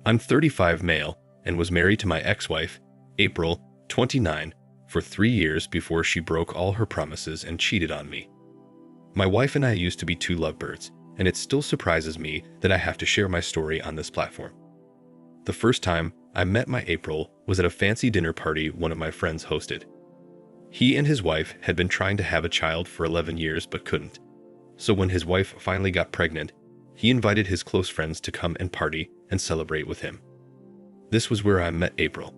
I'm 35 male and was married to my ex-wife, April, 29, for 3 years before she broke all her promises and cheated on me. My wife and I used to be two lovebirds, and it still surprises me that I have to share my story on this platform. The first time I met my April was at a fancy dinner party one of my friends hosted. He and his wife had been trying to have a child for 11 years but couldn't. So when his wife finally got pregnant, he invited his close friends to come and party and celebrate with him. This was where I met April.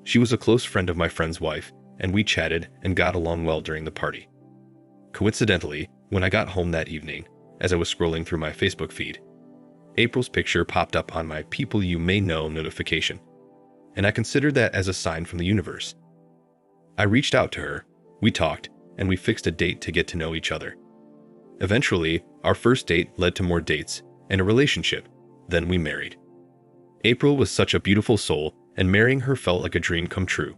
She was a close friend of my friend's wife, and we chatted and got along well during the party. Coincidentally, when I got home that evening, as I was scrolling through my Facebook feed, April's picture popped up on my People You May Know notification, and I considered that as a sign from the universe. I reached out to her, we talked, and we fixed a date to get to know each other. Eventually, our first date led to more dates and a relationship, then we married. April was such a beautiful soul, and marrying her felt like a dream come true.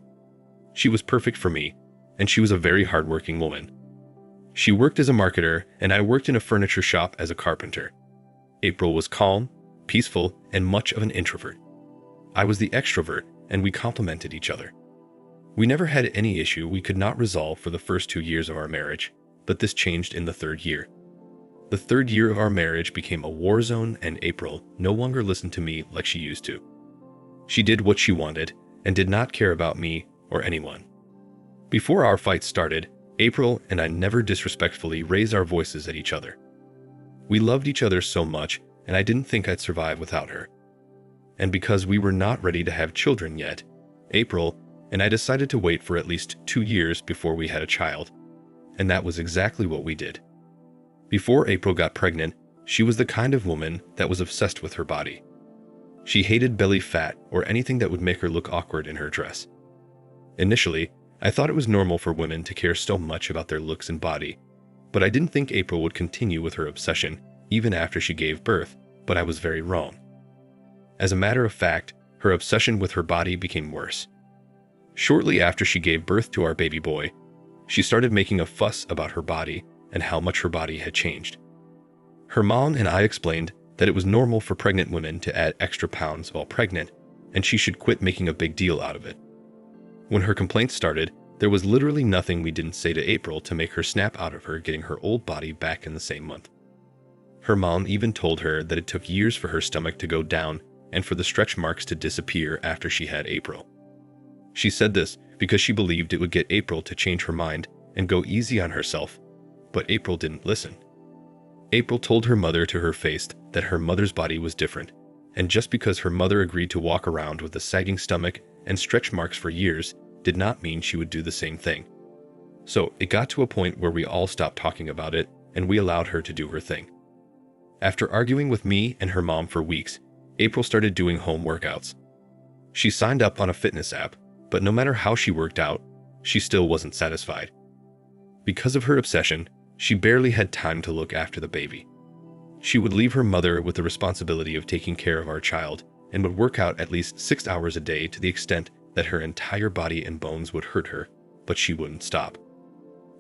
She was perfect for me, and she was a very hardworking woman. She worked as a marketer, and I worked in a furniture shop as a carpenter. April was calm, peaceful, and much of an introvert. I was the extrovert, and we complemented each other. We never had any issue we could not resolve for the first 2 years of our marriage, but this changed in the third year. The third year of our marriage became a war zone, and April no longer listened to me like she used to. She did what she wanted and did not care about me or anyone. Before our fight started, April and I never disrespectfully raised our voices at each other. We loved each other so much, and I didn't think I'd survive without her. And because we were not ready to have children yet, April and I decided to wait for at least 2 years before we had a child, and that was exactly what we did. Before April got pregnant, she was the kind of woman that was obsessed with her body. She hated belly fat or anything that would make her look awkward in her dress. Initially, I thought it was normal for women to care so much about their looks and body, but I didn't think April would continue with her obsession even after she gave birth, but I was very wrong. As a matter of fact, her obsession with her body became worse. Shortly after she gave birth to our baby boy, she started making a fuss about her body and how much her body had changed. Her mom and I explained that it was normal for pregnant women to add extra pounds while pregnant, and she should quit making a big deal out of it. When her complaints started, there was literally nothing we didn't say to April to make her snap out of her getting her old body back in the same month. Her mom even told her that it took years for her stomach to go down and for the stretch marks to disappear after she had April. She said this because she believed it would get April to change her mind and go easy on herself, but April didn't listen. April told her mother to her face that her mother's body was different, and just because her mother agreed to walk around with a sagging stomach and stretch marks for years did not mean she would do the same thing. So it got to a point where we all stopped talking about it and we allowed her to do her thing. After arguing with me and her mom for weeks, April started doing home workouts. She signed up on a fitness app, but no matter how she worked out, she still wasn't satisfied. Because of her obsession, she barely had time to look after the baby. She would leave her mother with the responsibility of taking care of our child and would work out at least 6 hours a day to the extent that her entire body and bones would hurt her, but she wouldn't stop.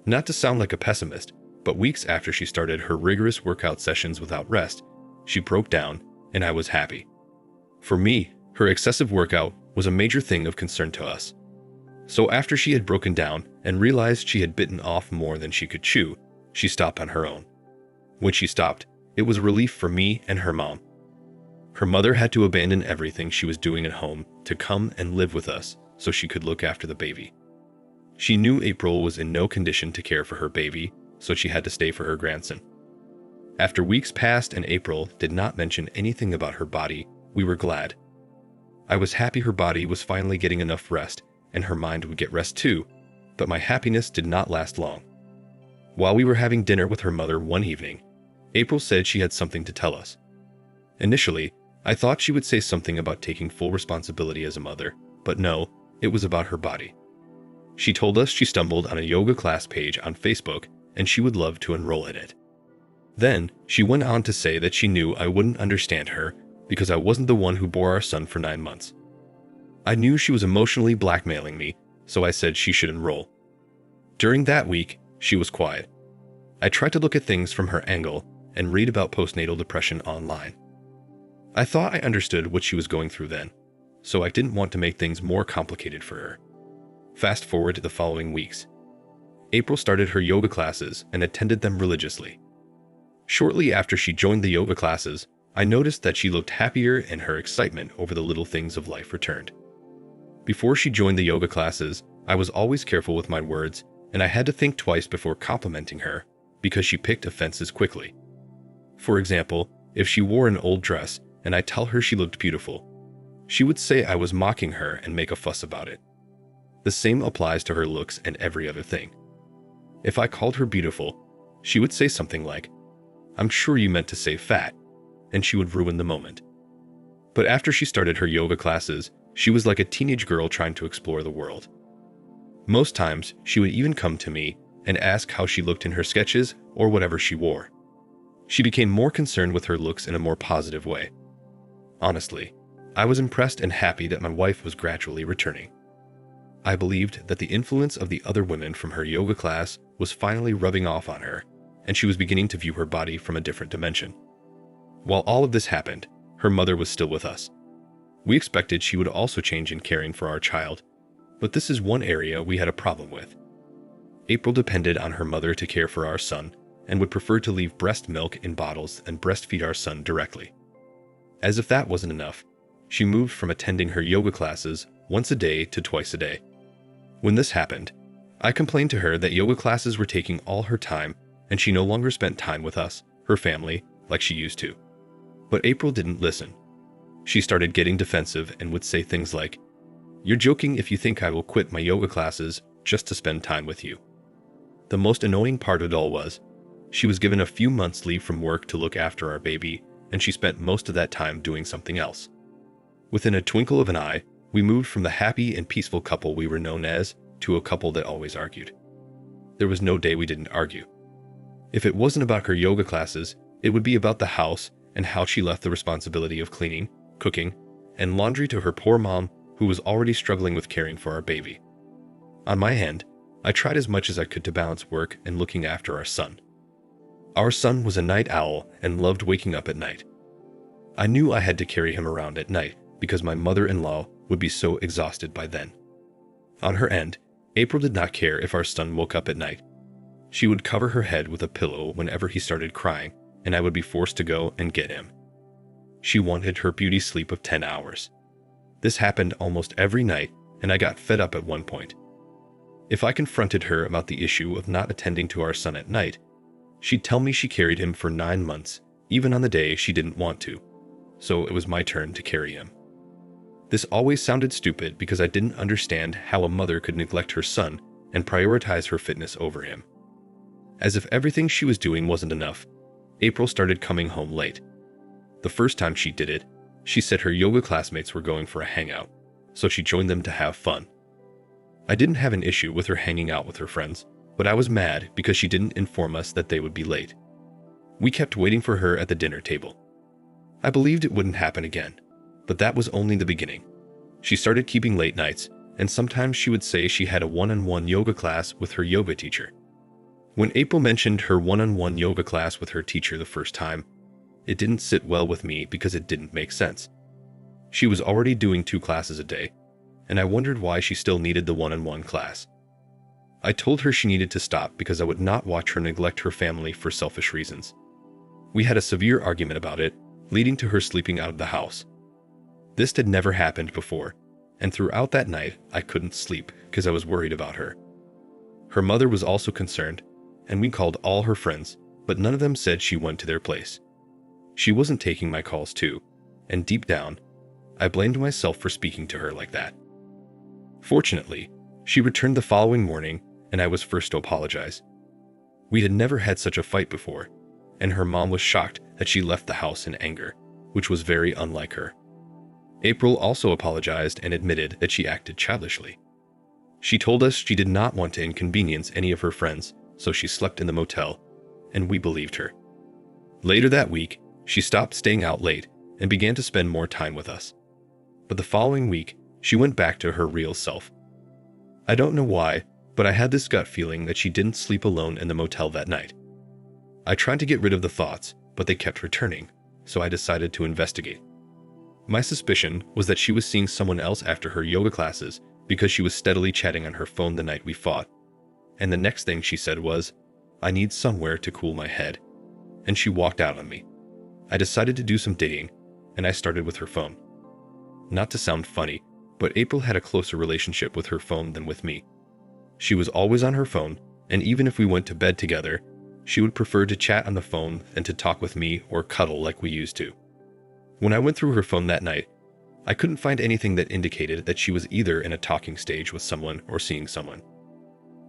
Not to sound like a pessimist, but weeks after she started her rigorous workout sessions without rest, she broke down, and I was happy. For me, her excessive workout was a major thing of concern to us. So after she had broken down and realized she had bitten off more than she could chew, she stopped on her own. When she stopped, it was a relief for me and her mom. Her mother had to abandon everything she was doing at home to come and live with us so she could look after the baby. She knew April was in no condition to care for her baby, so she had to stay for her grandson. After weeks passed and April did not mention anything about her body, we were glad. I was happy her body was finally getting enough rest and her mind would get rest too, but my happiness did not last long. While we were having dinner with her mother one evening, April said she had something to tell us. Initially, I thought she would say something about taking full responsibility as a mother, but no, it was about her body. She told us she stumbled on a yoga class page on Facebook and she would love to enroll in it. Then, she went on to say that she knew I wouldn't understand her because I wasn't the one who bore our son for 9 months. I knew she was emotionally blackmailing me, so I said she should enroll. During that week, she was quiet. I tried to look at things from her angle and read about postnatal depression online. I thought I understood what she was going through then, so I didn't want to make things more complicated for her. Fast forward to the following weeks. April started her yoga classes and attended them religiously. Shortly after she joined the yoga classes, I noticed that she looked happier and her excitement over the little things of life returned. Before she joined the yoga classes, I was always careful with my words, and I had to think twice before complimenting her because she picked offenses quickly. For example, if she wore an old dress and I tell her she looked beautiful, she would say I was mocking her and make a fuss about it. The same applies to her looks and every other thing. If I called her beautiful, she would say something like, "I'm sure you meant to say fat," and she would ruin the moment. But after she started her yoga classes, she was like a teenage girl trying to explore the world. Most times, she would even come to me and ask how she looked in her sketches or whatever she wore. She became more concerned with her looks in a more positive way. Honestly, I was impressed and happy that my wife was gradually returning. I believed that the influence of the other women from her yoga class was finally rubbing off on her, and she was beginning to view her body from a different dimension. While all of this happened, her mother was still with us. We expected she would also change in caring for our child, but this is one area we had a problem with. April depended on her mother to care for our son and would prefer to leave breast milk in bottles and breastfeed our son directly. As if that wasn't enough, she moved from attending her yoga classes once a day to twice a day. When this happened, I complained to her that yoga classes were taking all her time and she no longer spent time with us, her family, like she used to. But April didn't listen. She started getting defensive and would say things like, "You're joking if you think I will quit my yoga classes just to spend time with you." The most annoying part of it all was, she was given a few months leave from work to look after our baby, and she spent most of that time doing something else. Within a twinkle of an eye, we moved from the happy and peaceful couple we were known as to a couple that always argued. There was no day we didn't argue. If it wasn't about her yoga classes, it would be about the house and how she left the responsibility of cleaning, cooking, and laundry to her poor mom, who was already struggling with caring for our baby. On my end, I tried as much as I could to balance work and looking after our son. Our son was a night owl and loved waking up at night. I knew I had to carry him around at night because my mother-in-law would be so exhausted by then. On her end, April did not care if our son woke up at night. She would cover her head with a pillow whenever he started crying, and I would be forced to go and get him. She wanted her beauty sleep of 10 hours. This happened almost every night, and I got fed up at one point. If I confronted her about the issue of not attending to our son at night, she'd tell me she carried him for 9 months, even on the day she didn't want to, so it was my turn to carry him. This always sounded stupid because I didn't understand how a mother could neglect her son and prioritize her fitness over him. As if everything she was doing wasn't enough, April started coming home late. The first time she did it, she said her yoga classmates were going for a hangout, so she joined them to have fun. I didn't have an issue with her hanging out with her friends, but I was mad because she didn't inform us that they would be late. We kept waiting for her at the dinner table. I believed it wouldn't happen again, but that was only the beginning. She started keeping late nights, and sometimes she would say she had a one-on-one yoga class with her yoga teacher. When April mentioned her one-on-one yoga class with her teacher the first time, it didn't sit well with me because it didn't make sense. She was already doing 2 classes a day, and I wondered why she still needed the one-on-one class. I told her she needed to stop because I would not watch her neglect her family for selfish reasons. We had a severe argument about it, leading to her sleeping out of the house. This had never happened before, and throughout that night I couldn't sleep because I was worried about her. Her mother was also concerned, and we called all her friends, but none of them said she went to their place. She wasn't taking my calls too, and deep down, I blamed myself for speaking to her like that. Fortunately, she returned the following morning, and I was first to apologize. We had never had such a fight before, and her mom was shocked that she left the house in anger, which was very unlike her. April also apologized and admitted that she acted childishly. She told us she did not want to inconvenience any of her friends, so she slept in the motel, and we believed her. Later that week, she stopped staying out late and began to spend more time with us. But the following week, she went back to her real self. I don't know why, but I had this gut feeling that she didn't sleep alone in the motel that night. I tried to get rid of the thoughts, but they kept returning, so I decided to investigate. My suspicion was that she was seeing someone else after her yoga classes because she was steadily chatting on her phone the night we fought. And the next thing she said was, "I need somewhere to cool my head." And she walked out on me. I decided to do some dating, and I started with her phone. Not to sound funny, but April had a closer relationship with her phone than with me. She was always on her phone, and even if we went to bed together, she would prefer to chat on the phone than to talk with me or cuddle like we used to. When I went through her phone that night, I couldn't find anything that indicated that she was either in a talking stage with someone or seeing someone.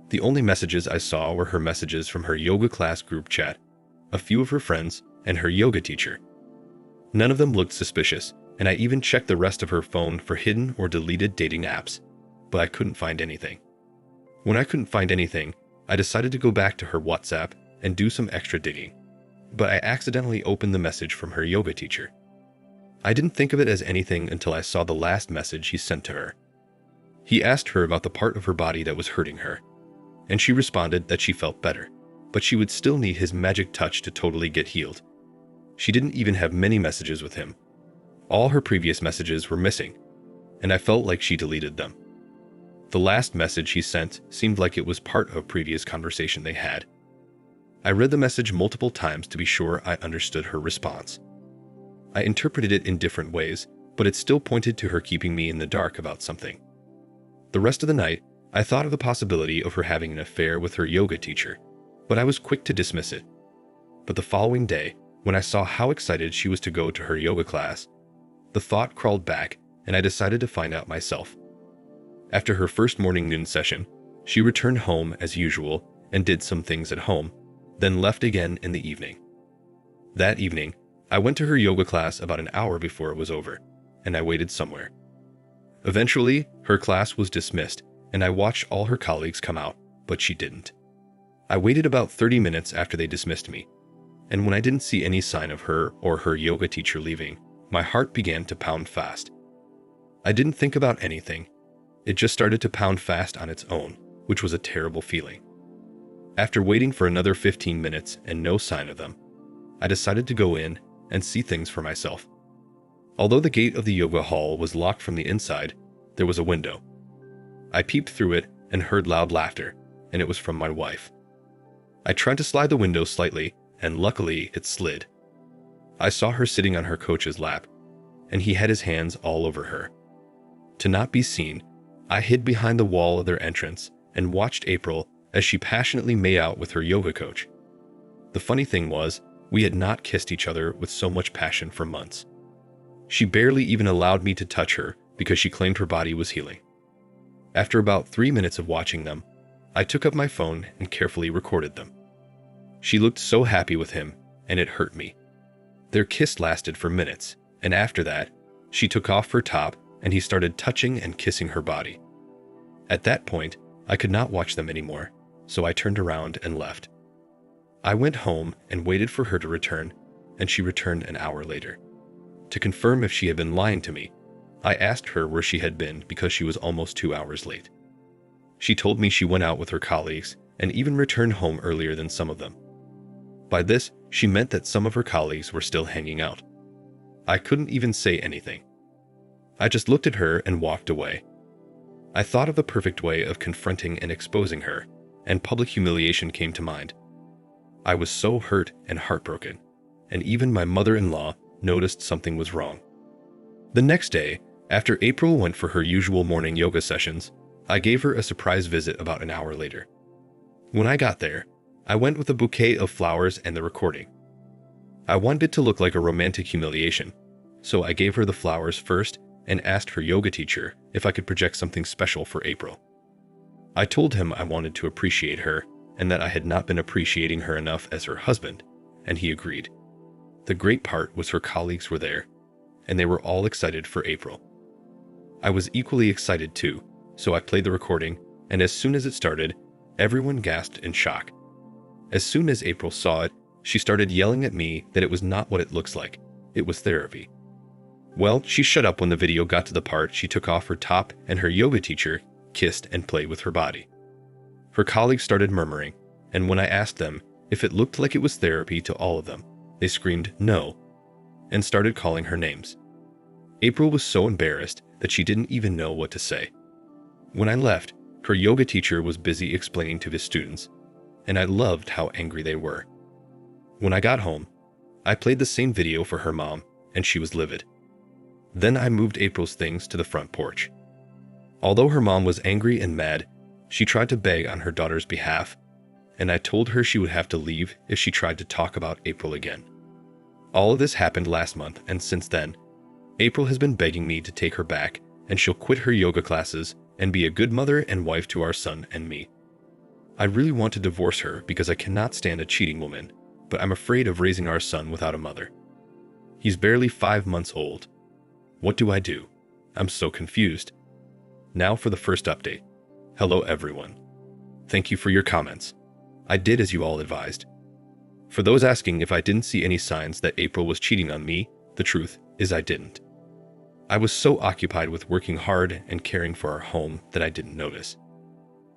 The only messages I saw were her messages from her yoga class group chat, a few of her friends, and her yoga teacher. None of them looked suspicious, and I even checked the rest of her phone for hidden or deleted dating apps, but I couldn't find anything. When I couldn't find anything, I decided to go back to her WhatsApp and do some extra digging, but I accidentally opened the message from her yoga teacher. I didn't think of it as anything until I saw the last message he sent to her. He asked her about the part of her body that was hurting her, and she responded that she felt better, but she would still need his magic touch to totally get healed. She didn't even have many messages with him. All her previous messages were missing, and I felt like she deleted them. The last message he sent seemed like it was part of a previous conversation they had. I read the message multiple times to be sure I understood her response. I interpreted it in different ways, but it still pointed to her keeping me in the dark about something. The rest of the night, I thought of the possibility of her having an affair with her yoga teacher, but I was quick to dismiss it. But the following day, when I saw how excited she was to go to her yoga class, the thought crawled back and I decided to find out myself. After her first morning noon session, she returned home as usual and did some things at home, then left again in the evening. That evening, I went to her yoga class about an hour before it was over, and I waited somewhere. Eventually, her class was dismissed, and I watched all her colleagues come out, but she didn't. I waited about 30 minutes after they dismissed me, and when I didn't see any sign of her or her yoga teacher leaving, my heart began to pound fast. I didn't think about anything. It just started to pound fast on its own, which was a terrible feeling. After waiting for another 15 minutes and no sign of them, I decided to go in and see things for myself. Although the gate of the yoga hall was locked from the inside, there was a window. I peeped through it and heard loud laughter, and it was from my wife. I tried to slide the window slightly, and luckily it slid. I saw her sitting on her coach's lap, and he had his hands all over her. To not be seen, I hid behind the wall of their entrance and watched April as she passionately made out with her yoga coach. The funny thing was, we had not kissed each other with so much passion for months. She barely even allowed me to touch her because she claimed her body was healing. After about 3 minutes of watching them, I took up my phone and carefully recorded them. She looked so happy with him, and it hurt me. Their kiss lasted for minutes, and after that, she took off her top and he started touching and kissing her body. At that point, I could not watch them anymore, so I turned around and left. I went home and waited for her to return, and she returned an hour later. To confirm if she had been lying to me, I asked her where she had been because she was almost 2 hours late. She told me she went out with her colleagues and even returned home earlier than some of them. By this, she meant that some of her colleagues were still hanging out. I couldn't even say anything. I just looked at her and walked away. I thought of the perfect way of confronting and exposing her, and public humiliation came to mind. I was so hurt and heartbroken, and even my mother-in-law noticed something was wrong. The next day, after April went for her usual morning yoga sessions, I gave her a surprise visit about an hour later. When I got there, I went with a bouquet of flowers and the recording. I wanted it to look like a romantic humiliation, so I gave her the flowers first and asked her yoga teacher if I could project something special for April. I told him I wanted to appreciate her and that I had not been appreciating her enough as her husband, and he agreed. The great part was her colleagues were there, and they were all excited for April. I was equally excited too, so I played the recording, and as soon as it started, everyone gasped in shock. As soon as April saw it, she started yelling at me that it was not what it looks like. It was therapy. Well, she shut up when the video got to the part she took off her top and her yoga teacher kissed and played with her body. Her colleagues started murmuring, and when I asked them if it looked like it was therapy to all of them, they screamed no and started calling her names. April was so embarrassed that she didn't even know what to say. When I left, her yoga teacher was busy explaining to his students, and I loved how angry they were. When I got home, I played the same video for her mom, and she was livid. Then I moved April's things to the front porch. Although her mom was angry and mad, she tried to beg on her daughter's behalf, and I told her she would have to leave if she tried to talk about April again. All of this happened last month, and since then, April has been begging me to take her back, and she'll quit her yoga classes and be a good mother and wife to our son and me. I really want to divorce her because I cannot stand a cheating woman, but I'm afraid of raising our son without a mother. He's barely 5 months old. What do I do? I'm so confused. Now for the first update. Hello everyone. Thank you for your comments. I did as you all advised. For those asking if I didn't see any signs that April was cheating on me, the truth is I didn't. I was so occupied with working hard and caring for our home that I didn't notice.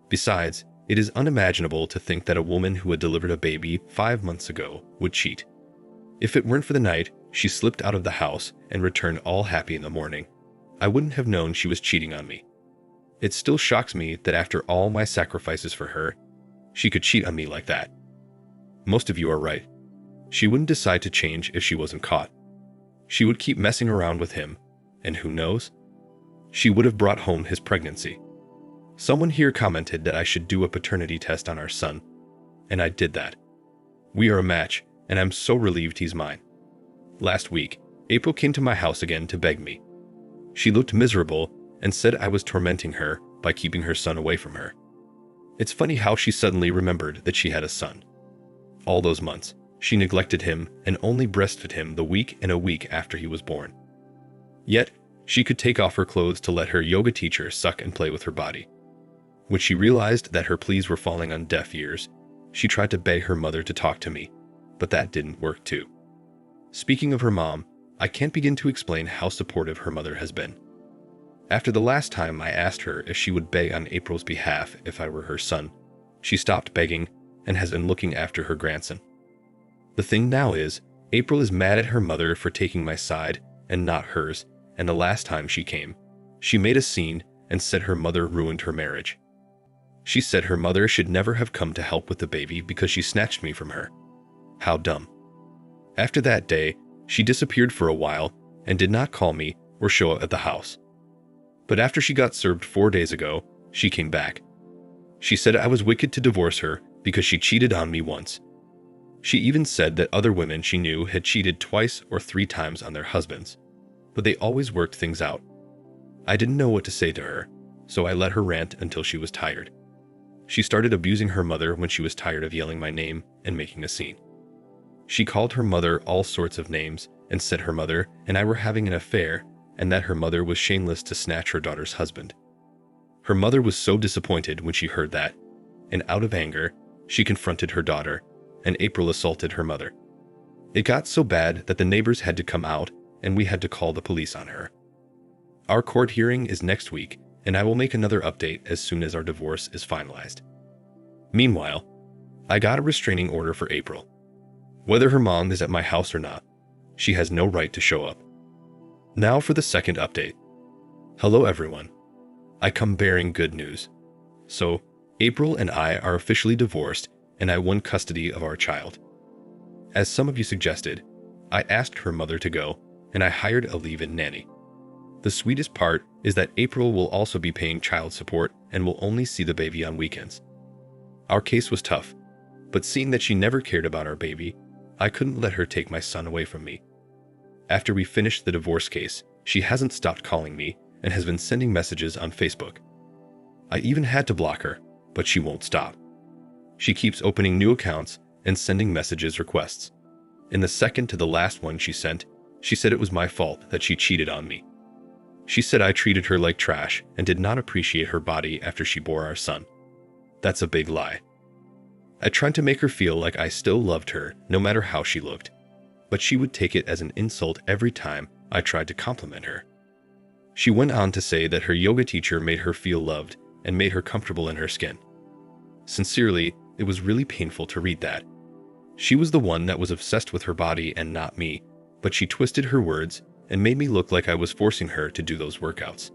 Besides, it is unimaginable to think that a woman who had delivered a baby 5 months ago would cheat. If it weren't for the night she slipped out of the house and returned all happy in the morning, I wouldn't have known she was cheating on me. It still shocks me that after all my sacrifices for her, she could cheat on me like that. Most of you are right. She wouldn't decide to change if she wasn't caught. She would keep messing around with him, and who knows? She would have brought home his pregnancy. Someone here commented that I should do a paternity test on our son, and I did that. We are a match, and I'm so relieved he's mine. Last week, April came to my house again to beg me. She looked miserable and said I was tormenting her by keeping her son away from her. It's funny how she suddenly remembered that she had a son. All those months, she neglected him and only breastfed him the week and a week after he was born. Yet, she could take off her clothes to let her yoga teacher suck and play with her body. When she realized that her pleas were falling on deaf ears, she tried to beg her mother to talk to me, but that didn't work too. Speaking of her mom, I can't begin to explain how supportive her mother has been. After the last time I asked her if she would beg on April's behalf if I were her son, she stopped begging and has been looking after her grandson. The thing now is, April is mad at her mother for taking my side and not hers, and the last time she came, she made a scene and said her mother ruined her marriage. She said her mother should never have come to help with the baby because she snatched me from her. How dumb. After that day, she disappeared for a while and did not call me or show up at the house. But after she got served 4 days ago, she came back. She said I was wicked to divorce her because she cheated on me once. She even said that other women she knew had cheated 2 or 3 times on their husbands, but they always worked things out. I didn't know what to say to her, so I let her rant until she was tired. She started abusing her mother when she was tired of yelling my name and making a scene. She called her mother all sorts of names and said her mother and I were having an affair and that her mother was shameless to snatch her daughter's husband. Her mother was so disappointed when she heard that, and out of anger, she confronted her daughter, and April assaulted her mother. It got so bad that the neighbors had to come out and we had to call the police on her. Our court hearing is next week, and I will make another update as soon as our divorce is finalized. Meanwhile, I got a restraining order for April. Whether her mom is at my house or not, she has no right to show up. Now for the second update. Hello everyone. I come bearing good news. So, April and I are officially divorced and I won custody of our child. As some of you suggested, I asked her mother to go and I hired a leave-in nanny. The sweetest part is that April will also be paying child support and will only see the baby on weekends. Our case was tough, but seeing that she never cared about our baby, I couldn't let her take my son away from me. After we finished the divorce case, she hasn't stopped calling me and has been sending messages on Facebook. I even had to block her, but she won't stop. She keeps opening new accounts and sending messages requests. In the second to the last one she sent, she said it was my fault that she cheated on me. She said I treated her like trash and did not appreciate her body after she bore our son. That's a big lie. I tried to make her feel like I still loved her no matter how she looked, but she would take it as an insult every time I tried to compliment her. She went on to say that her yoga teacher made her feel loved and made her comfortable in her skin. Sincerely, it was really painful to read that. She was the one that was obsessed with her body and not me, but she twisted her words and made me look like I was forcing her to do those workouts.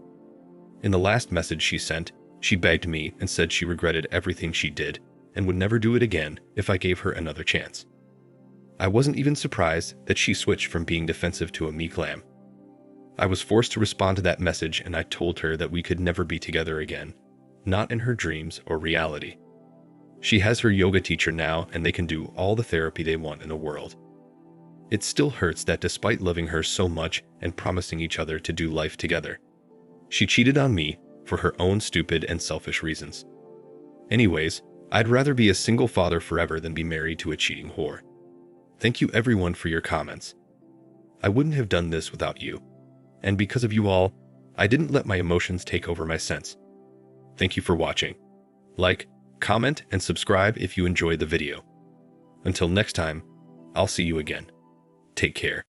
In the last message she sent, she begged me and said she regretted everything she did and would never do it again if I gave her another chance. I wasn't even surprised that she switched from being defensive to a meek lamb. I was forced to respond to that message, and I told her that we could never be together again, not in her dreams or reality. She has her yoga teacher now, and they can do all the therapy they want in the world. It still hurts that despite loving her so much and promising each other to do life together, she cheated on me for her own stupid and selfish reasons. Anyways, I'd rather be a single father forever than be married to a cheating whore. Thank you everyone for your comments. I wouldn't have done this without you. And because of you all, I didn't let my emotions take over my sense. Thank you for watching. Like, comment, and subscribe if you enjoyed the video. Until next time, I'll see you again. Take care.